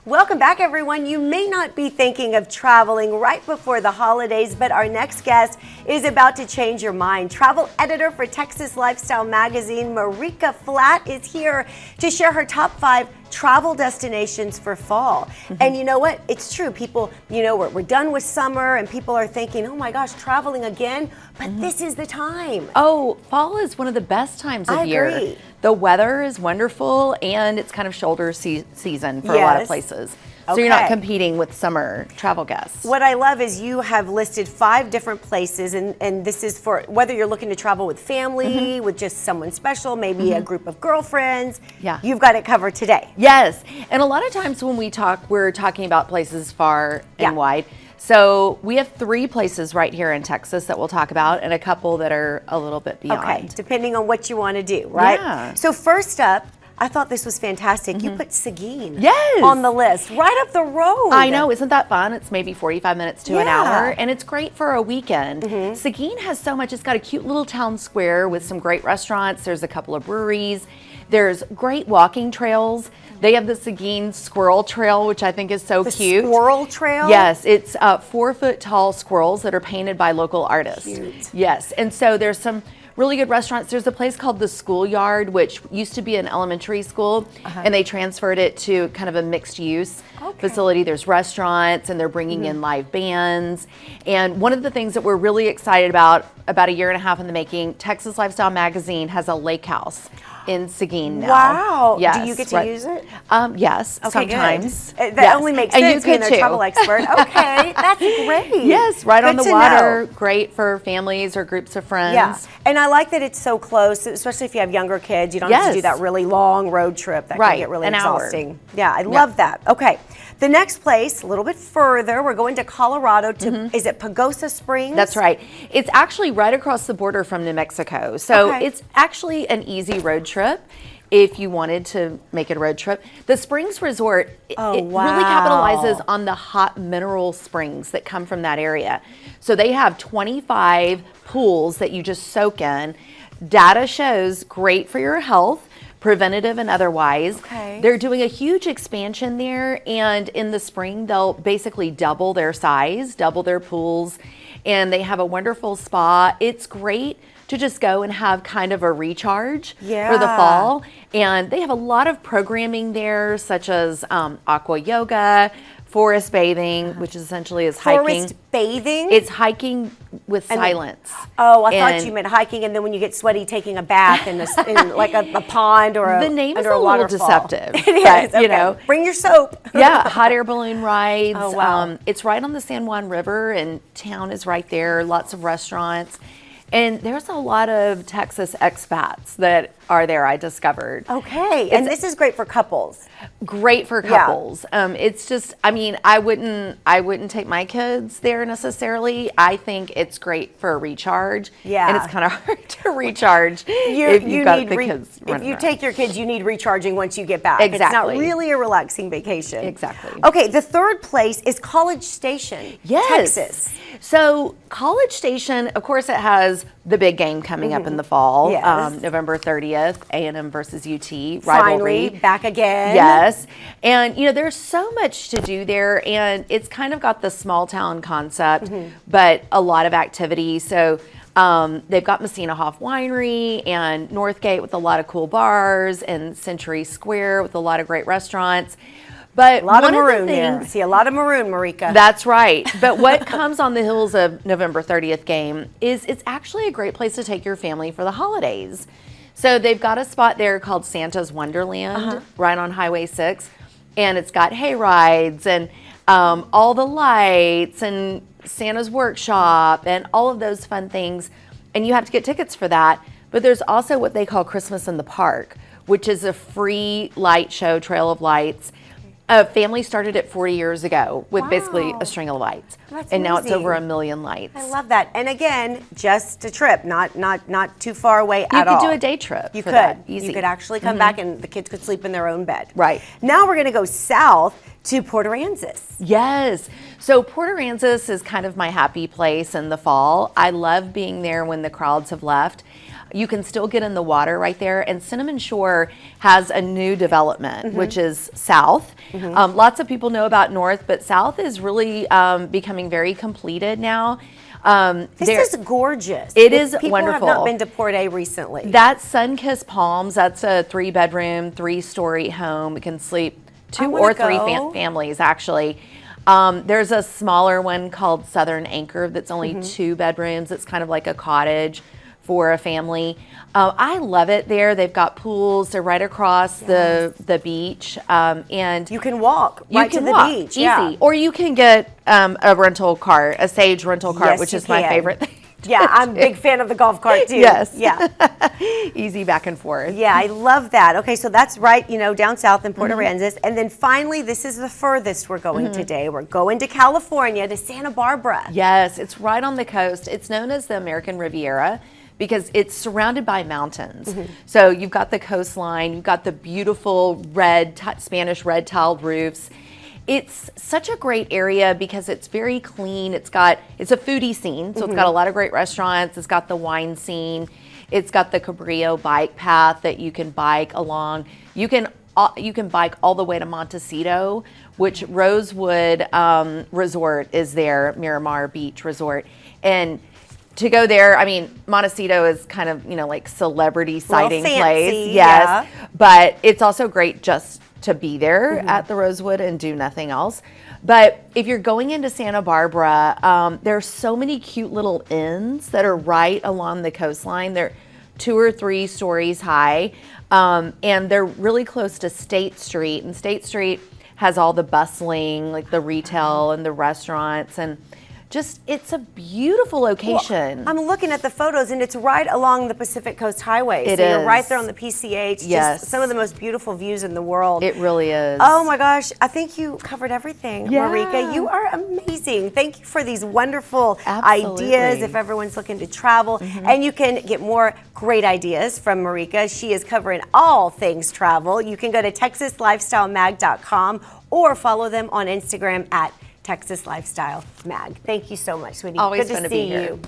Welcome back, everyone. You may not be thinking of traveling right before the holidays, but our next guest is about to change your mind. Travel editor for Texas Lifestyle Magazine, Marika Flatt, is here to share her top 5 travel destinations for fall. And you know what? It's true. People, we're done with summer and people are thinking, oh my gosh, traveling again? But this is the time. Oh, fall is one of the best times of year. I agree. The weather is wonderful and it's kind of shoulder season for a lot of places. So you're not competing with summer travel guests. What I love is you have listed 5 different places, and this is for whether you're looking to travel with family, with just someone special, maybe a group of girlfriends. Yeah. You've got it covered today. Yes, and a lot of times when we talk, we're talking about places far and wide. So we have 3 places right here in Texas that we'll talk about, and a couple that are a little bit beyond. Okay, depending on what you want to do, right? Yeah. So first up, I thought this was fantastic. You put Seguin Yes. on the list, right up the road. I know, isn't that fun? It's maybe 45 minutes to an hour, and it's great for a weekend. Seguin has so much. It's got a cute little town square with some great restaurants. There's a couple of breweries. There's great walking trails. They have the Seguin Squirrel Trail, which I think is so cute. Squirrel Trail? Yes, it's 4-foot tall squirrels that are painted by local artists. Cute. Yes, and so there's some really good restaurants. There's a place called the Schoolyard, which used to be an elementary school, and they transferred it to kind of a mixed use facility. There's restaurants, and they're bringing in live bands. And one of the things that we're really excited about a year and a half in the making, Texas Lifestyle Magazine has a lake house in Seguin now. Wow. Yes. Do you get to use it? Yes, sometimes. Good. That only makes sense being a travel expert. Okay, that's great. Yes, right on Good the to water. know. Great for families or groups of friends. Yeah, and I like that it's so close, especially if you have younger kids. You don't have to do that really long road trip that can get really exhausting. Yeah, I love that. Okay, the next place, a little bit further, we're going to Colorado to, is it Pagosa Springs? That's right. It's actually right across the border from New Mexico. So it's actually an easy road trip if you wanted to make it a road trip. The Springs Resort, it really capitalizes on the hot mineral springs that come from that area. So they have 25 pools that you just soak in. Data shows great for your health, preventative and otherwise. They're doing a huge expansion there, and in the spring they'll basically double their size, double their pools, and they have a wonderful spa. It's great to just go and have kind of a recharge for the fall. And they have a lot of programming there, such as aqua yoga, forest bathing, which essentially is hiking. Forest bathing? It's hiking with silence. Oh, I thought you meant hiking, and then when you get sweaty, taking a bath in like a pond or the name is under a little deceptive. It is. But, you know, bring your soap. Yeah, hot air balloon rides. Oh, wow. It's right on the San Juan River, and town is right there. Lots of restaurants. And there's a lot of Texas expats that are there, I discovered. Okay, and this is great for couples. Great for couples. It's just, I mean, I wouldn't take my kids there necessarily. I think it's great for a recharge. Yeah. And it's kind of hard to recharge if you've got the kids running If you around. take your kids, you need recharging once you get back. Exactly. It's not really a relaxing vacation. Exactly. Okay, the third place is College Station, Texas. So College Station, of course, it has the big game coming up in the fall, November 30th, A&M versus UT rivalry. Finally, back again. Yes, and there's so much to do there, and it's kind of got the small town concept, but a lot of activity. So they've got Messina Hoff Winery and Northgate with a lot of cool bars, and Century Square with a lot of great restaurants. But a lot of maroon there. I see a lot of maroon, Marika. That's right. But what comes on the heels of November 30th game is it's actually a great place to take your family for the holidays. So they've got a spot there called Santa's Wonderland right on Highway 6. And it's got hay rides and all the lights and Santa's workshop and all of those fun things. And you have to get tickets for that. But there's also what they call Christmas in the Park, which is a free light show, Trail of Lights. A family started it 40 years ago with basically a string of lights. And now it's over 1 million lights. I love that. And again, just a trip, not too far away at all. You could do a day trip. You for could. That. Easy. You could actually come back and the kids could sleep in their own bed. Right. Now we're going to go south to Port Aransas. Yes. So Port Aransas is kind of my happy place in the fall. I love being there when the crowds have left. You can still get in the water right there. And Cinnamon Shore has a new development, which is south. Lots of people know about north, but south is really becoming very completed now. This is gorgeous. It is People wonderful. have not been to Port A recently. That's Sunkissed Palms. That's a 3-bedroom, 3-story home. It can sleep 2 or 3 families, actually. There's a smaller one called Southern Anchor that's only 2 bedrooms. It's kind of like a cottage for a family. I love it there. They've got pools. They're right across the beach, and you can walk right to the beach, easy. Or you can get a rental cart, a Sage rental cart, which is my favorite thing. Yeah, I'm a big fan of the golf cart too. Yes. Yeah. Easy back and forth. Yeah, I love that. Okay, so that's right, down south in Port Aransas. And then finally, this is the furthest we're going today. We're going to California, to Santa Barbara. Yes, it's right on the coast. It's known as the American Riviera because it's surrounded by mountains. So you've got the coastline, you've got the beautiful Spanish red tiled roofs. It's such a great area because it's very clean. It's a foodie scene, so it's got a lot of great restaurants. It's got the wine scene. It's got the Cabrillo bike path that you can bike along. You can bike all the way to Montecito, which Rosewood Resort is there, Miramar Beach Resort. And to go there, I mean, Montecito is kind of, like celebrity sighting place. Yes. But it's also great just to be there at the Rosewood and do nothing else. But if you're going into Santa Barbara, there's so many cute little inns that are right along the coastline. They're 2 or 3 stories high, and they're really close to State Street. And State Street has all the bustling, like the retail and the restaurants, and it's a beautiful location. Well, I'm looking at the photos, and it's right along the Pacific Coast Highway. So you're right there on the PCH. Yes. Just some of the most beautiful views in the world. It really is. Oh my gosh, I think you covered everything, Yeah. Marika. You are amazing. Thank you for these wonderful ideas if everyone's looking to travel. And you can get more great ideas from Marika. She is covering all things travel. You can go to TexasLifestyleMag.com or follow them on Instagram at Texas Lifestyle Mag. Thank you so much, sweetie. Always good fun to to see be here. you.